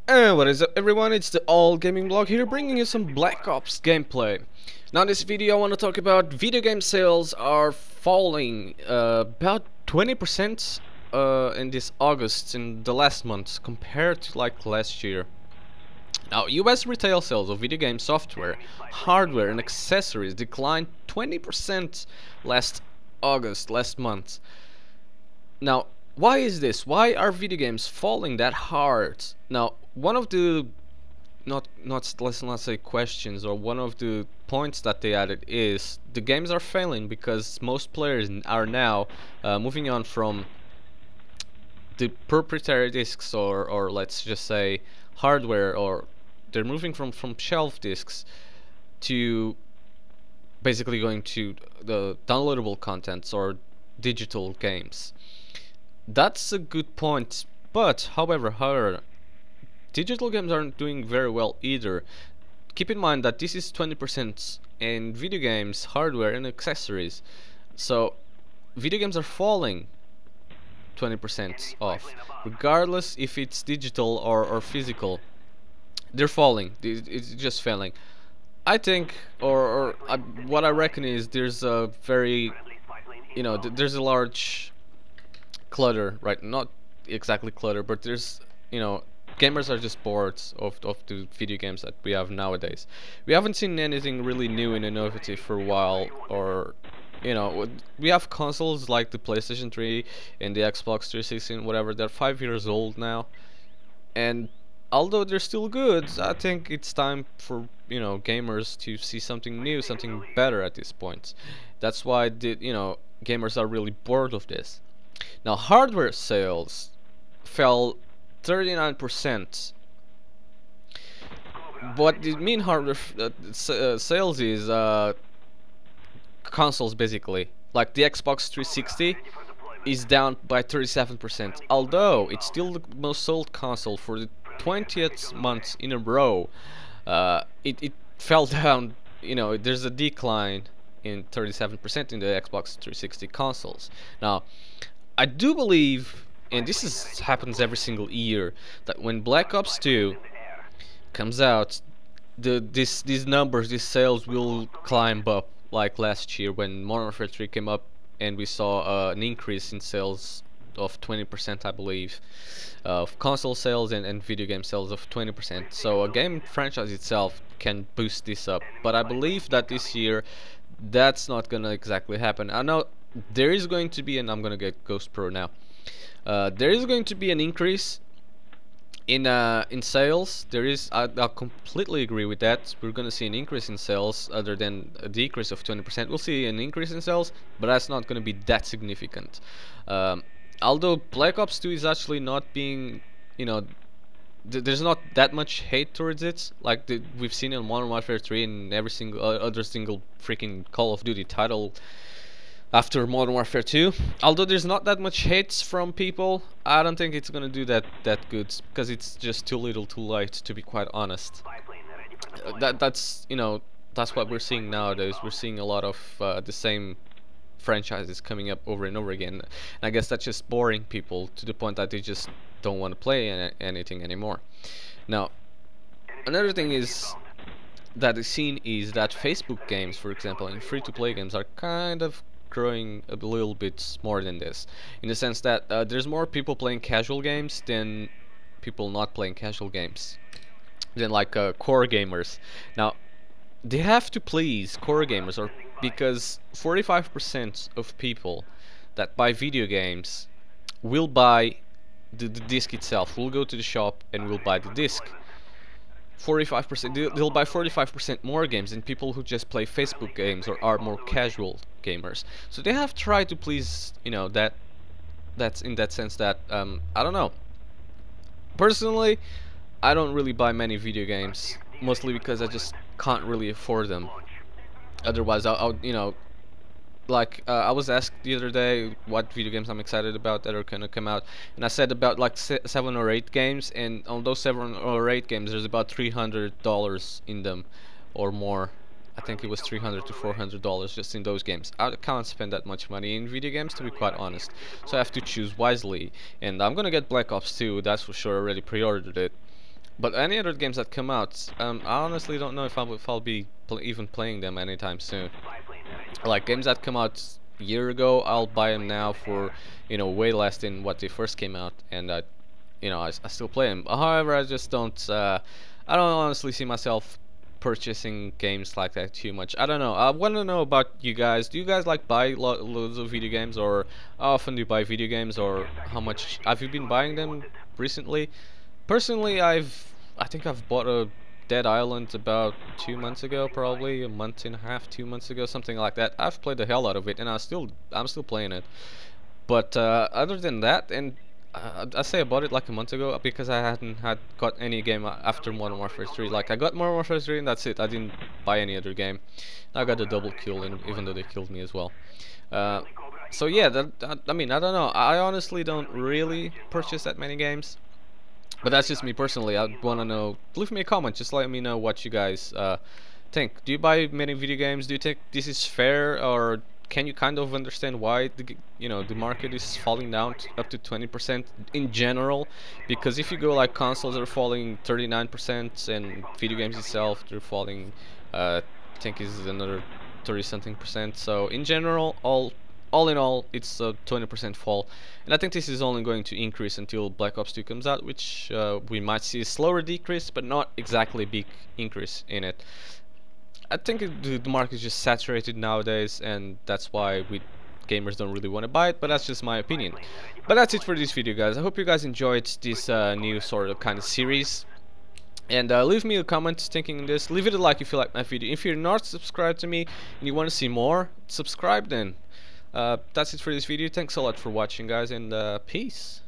And what is up everyone, it's the All Gaming Blog here bringing you some Black Ops gameplay. Now in this video I want to talk about video game sales are falling about 20% in this August, in the last month, compared to like last year. Now US retail sales of video game software, hardware and accessories declined 20% last month. Now, why is this? Why are video games falling that hard? Now, one of the let's not say questions, or one of the points that they added is the games are failing because most players are now moving on from the proprietary discs, or let's just say hardware, or they're moving from shelf discs to basically going to the downloadable contents or digital games. That's a good point, but however, digital games aren't doing very well either. Keep in mind that this is 20% in video games, hardware and accessories. So video games are falling 20% off, regardless if it's digital or physical. They're falling. It's just failing. I think, what I reckon is there's a very, there's a large clutter, right? Not exactly clutter, but there's, gamers are just bored of the video games that we have nowadays. We haven't seen anything really new and innovative for a while, or we have consoles like the PlayStation 3 and the Xbox 360 and whatever. They're 5 years old now, and although they're still good, I think it's time for gamers to see something new, something better at this point. That's why gamers are really bored of this. Now, hardware sales fell 39%. What the mean hardware sales is consoles, basically. Like the Xbox 360 is down by 37%, although it's still the most sold console for the 20th month in a row. It fell down. There's a decline in 37% in the Xbox 360 consoles. Now, I do believe, and happens every single year, that when Black Ops 2 comes out, these numbers, these sales will climb up, like last year when Modern Warfare 3 came up, and we saw an increase in sales of 20%, I believe, of console sales and video game sales of 20%. So a game franchise itself can boost this up, but I believe that this year that's not gonna exactly happen. I know there is going to be, and I'm gonna get Ghost Pro now. There is going to be an increase in sales. I'll completely agree with that. We're gonna see an increase in sales, other than a decrease of 20%. We'll see an increase in sales, but that's not gonna be that significant. Although Black Ops 2 is actually not being, there's not that much hate towards it, like we've seen in Modern Warfare 3 and every single other single freaking Call of Duty title after Modern Warfare 2. Although there's not that much hate from people, I don't think it's gonna do that good, because it's just too little too late, to be quite honest. That's what we're seeing nowadays. We're seeing a lot of the same franchises coming up over and over again, and I guess that's just boring people to the point that they just don't want to play anything anymore. Now, another thing is that the scene is that Facebook games, for example, and free-to-play games are kind of growing a little bit more than this, in the sense that there's more people playing casual games than people not playing casual games, than like core gamers. Now, they have to please core gamers, or because 45% of people that buy video games will buy the disc itself, will go to the shop and will buy the disc. 45%, they'll buy 45% more games than people who just play Facebook games or are more casual gamers. So they have tried to please, that's in that sense that, I don't know. Personally, I don't really buy many video games, mostly because I just can't really afford them. Otherwise, I'll like I was asked the other day what video games I'm excited about that are gonna come out, and I said about like 7 or 8 games, and on those 7 or 8 games there's about $300 in them or more. I think it was $300 to $400 just in those games. I can't spend that much money in video games, to be quite honest, so I have to choose wisely. And I'm gonna get Black Ops 2, that's for sure. Already pre-ordered it. But any other games that come out, I honestly don't know if I'll be even playing them anytime soon. Like games that come out a year ago, I'll buy them now for, you know, way less than what they first came out, and you know, I still play them. However, I just don't. I don't honestly see myself purchasing games like that too much. I don't know. I want to know about you guys. Do you guys like buy loads of video games, or how often do you buy video games, or how much have you been buying them recently? Personally, I think I've bought a Dead Island about 2 months ago, probably a month and a half, 2 months ago, something like that. I've played the hell out of it, and I'm still playing it. But other than that, and I say I bought it like a month ago because I hadn't got any game after Modern Warfare 3. Like I got Modern Warfare 3 and that's it. I didn't buy any other game. I got a double kill, and even though they killed me as well. Uh, so yeah, I mean, I don't know. I honestly don't really purchase that many games. But that's just me personally. I want to know. Leave me a comment. Just let me know what you guys think. Do you buy many video games? Do you think this is fair, or can you kind of understand why the market is falling down up to 20% in general? Because if you go like consoles are falling 39%, and video games itself they're falling, I think is another 30 something percent. So in general, all in all, it's a 20% fall, and I think this is only going to increase until Black Ops 2 comes out, which we might see a slower decrease, but not exactly a big increase in it. I think the market is just saturated nowadays, and that's why we gamers don't really want to buy it, but that's just my opinion. But that's it for this video, guys. I hope you guys enjoyed this new sort of kind of series. And leave me a comment thinking on this. Leave it a like if you like my video. If you're not subscribed to me and you want to see more, subscribe then. That's it for this video. Thanks a lot for watching, guys, and peace.